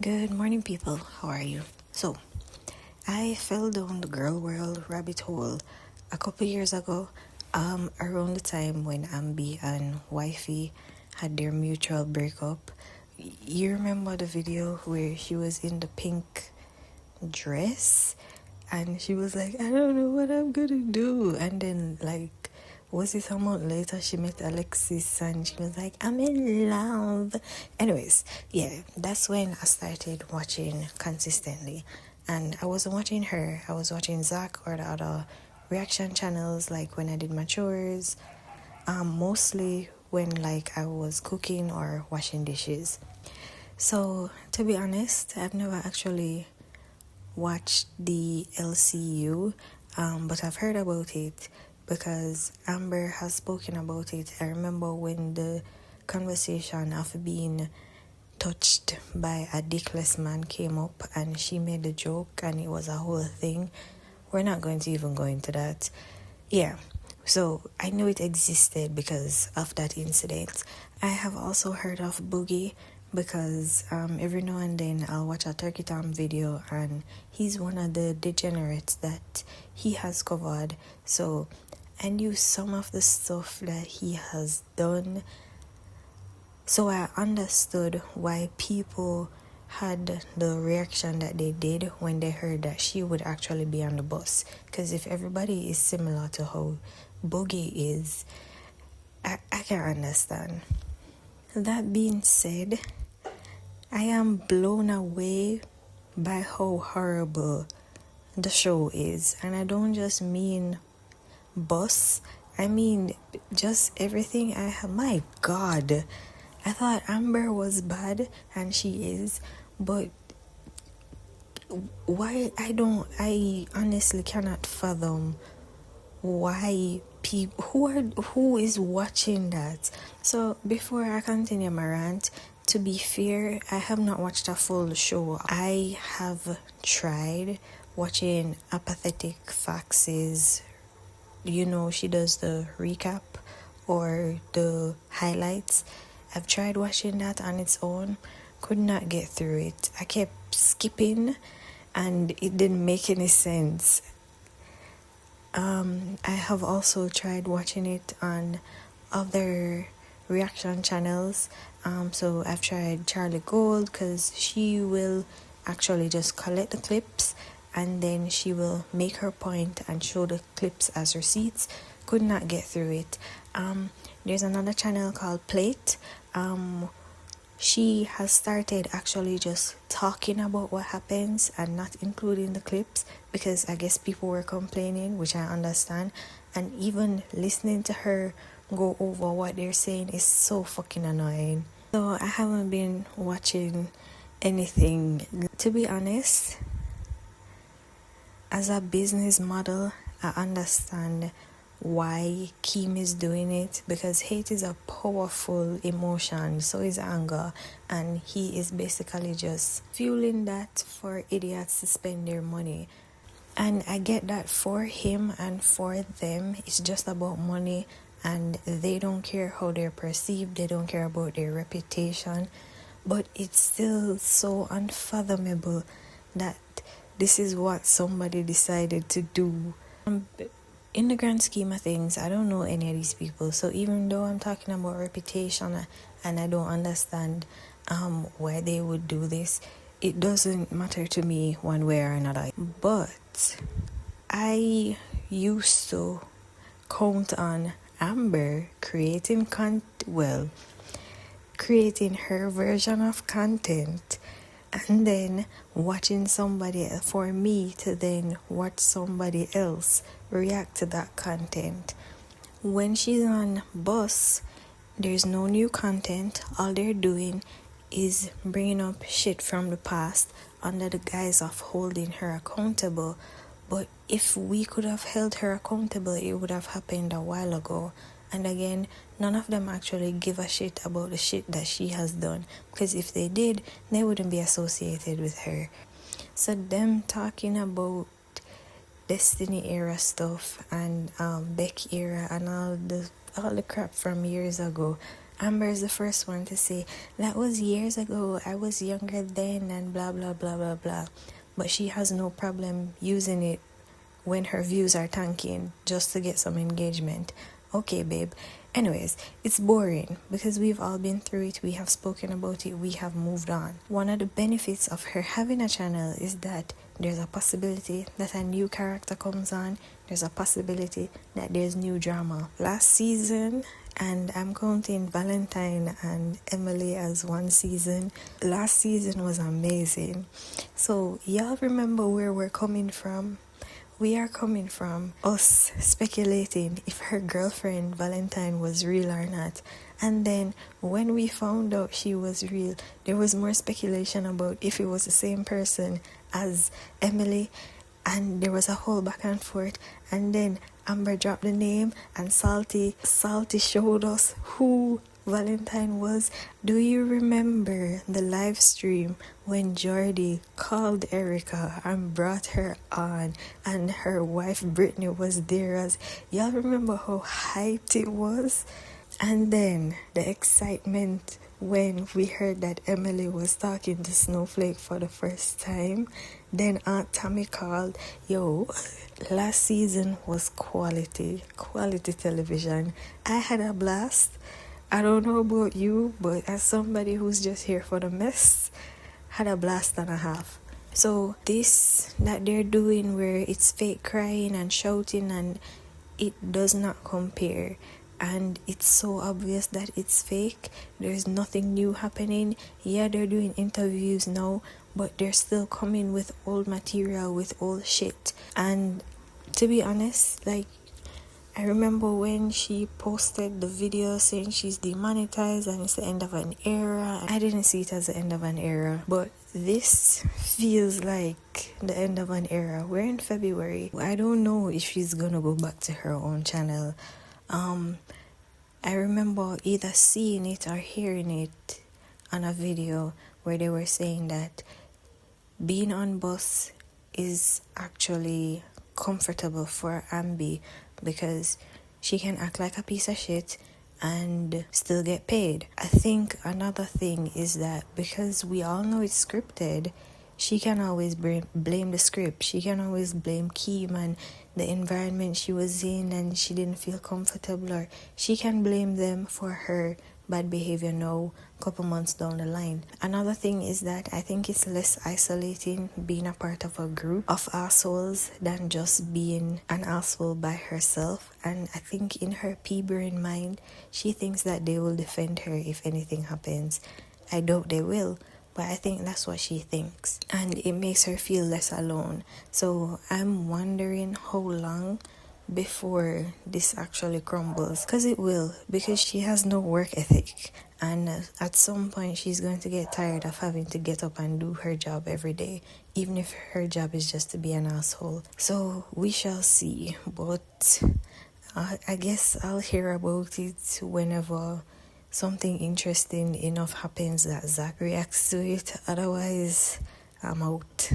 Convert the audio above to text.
Good morning, people. How are you? So, I fell down the girl world rabbit hole a couple years ago, around the time when Ambi and Wifey had their mutual breakup. You remember the video where she was in the pink dress and she was like, I don't know what I'm gonna do. And then, was it a month later she met Alexis and she was like, I'm in love. Anyways, yeah, that's when I started watching consistently. And I wasn't watching her, I was watching Zach or the other reaction channels, like when I did my chores, mostly when I was cooking or washing dishes. So to be honest, I've never actually watched the LCU, but I've heard about it because Amber has spoken about it. I remember when the conversation of being touched by a dickless man came up and she made a joke and it was a whole thing. We're not going to even go into that. Yeah, so I knew it existed because of that incident. I have also heard of Boogie because every now and then I'll watch a Turkey Tom video and he's one of the degenerates that he has covered. So I knew some of the stuff that he has done. So I understood why people had the reaction that they did when they heard that she would actually be on the bus. Because if everybody is similar to how Boogie is, I can understand. That being said, I am blown away by how horrible the show is. And I don't just mean bus, I mean just everything I have. My God, I thought Amber was bad, and she is, but why I honestly cannot fathom why people who is watching that. So before I continue my rant, to be fair, I have not watched a full show. I have tried watching Apathetic Fox's, she does the recap or the highlights. I've tried watching that on its own, could not get through it. I kept skipping and it didn't make any sense. I have also tried watching it on other reaction channels. So I've tried Charlie Gold because she will actually just collect the clips and then she will make her point and show the clips as receipts. Could not get through it. There's another channel called Plate. She has started actually just talking about what happens and not including the clips because I guess people were complaining, which I understand. And even listening to her go over what they're saying is so fucking annoying. So I haven't been watching anything. To be honest, as a business model, I understand why Kim is doing it because hate is a powerful emotion, so is anger, and he is basically just fueling that for idiots to spend their money. And I get that for him and for them, it's just about money and they don't care how they're perceived, they don't care about their reputation, but it's still so unfathomable that this is what somebody decided to do. In the grand scheme of things, I don't know any of these people. So even though I'm talking about reputation and I don't understand why they would do this, it doesn't matter to me one way or another. But I used to count on Amber creating her version of content and then watching somebody else, for me to then watch somebody else react to that content. When she's on bus, there's no new content. All they're doing is bringing up shit from the past under the guise of holding her accountable. But if we could have held her accountable, it would have happened a while ago. And again, none of them actually give a shit about the shit that she has done. Because if they did, they wouldn't be associated with her. So them talking about Destiny era stuff and Beck era and all the crap from years ago, Amber's the first one to say, that was years ago, I was younger then, and blah, blah, blah, blah, blah. But she has no problem using it when her views are tanking just to get some engagement. Okay, babe. Anyways, it's boring because we've all been through it, we have spoken about it, we have moved on. One of the benefits of her having a channel is that there's a possibility that a new character comes on, there's a possibility that there's new drama. Last season, and I'm counting Valentine and Emily as one season, last season was amazing. So y'all remember where we're coming from? We are coming from us speculating if her girlfriend Valentine was real or not. And then when we found out she was real, there was more speculation about if it was the same person as Emily. And there was a whole back and forth. And then Amber dropped the name and Salty showed us who Valentine was. Do you remember the live stream when Jordy called Erica and brought her on and her wife Brittany was there? As y'all remember how hyped it was? And then the excitement when we heard that Emily was talking to Snowflake for the first time. Then Aunt Tammy called. Yo, last season was quality television. I had a blast. I don't know about you, but as somebody who's just here for the mess, had a blast and a half. So this that they're doing where it's fake crying and shouting, and it does not compare. And it's so obvious that it's fake. There's nothing new happening. Yeah, they're doing interviews now, but they're still coming with old material, with old shit. And to be honest, like, I remember when she posted the video saying she's demonetized and it's the end of an era. I didn't see it as the end of an era, but this feels like the end of an era. We're in February. I don't know if she's gonna go back to her own channel. I remember either seeing it or hearing it on a video where they were saying that being on bus is actually comfortable for Ambi because she can act like a piece of shit and still get paid. I think another thing is that because we all know it's scripted, she can always blame the script. She can always blame Keem and the environment she was in and she didn't feel comfortable, or she can blame them for her bad behavior now, a couple months down the line. Another thing is that I think it's less isolating being a part of a group of assholes than just being an asshole by herself. And I think in her pea-brain mind, she thinks that they will defend her if anything happens. I doubt they will, but I think that's what she thinks. And it makes her feel less alone. So I'm wondering how long before this actually crumbles, because it will, because she has no work ethic, and at some point she's going to get tired of having to get up and do her job every day, even if her job is just to be an asshole. So we shall see, but I guess I'll hear about it whenever something interesting enough happens that Zach reacts to it. Otherwise, I'm out.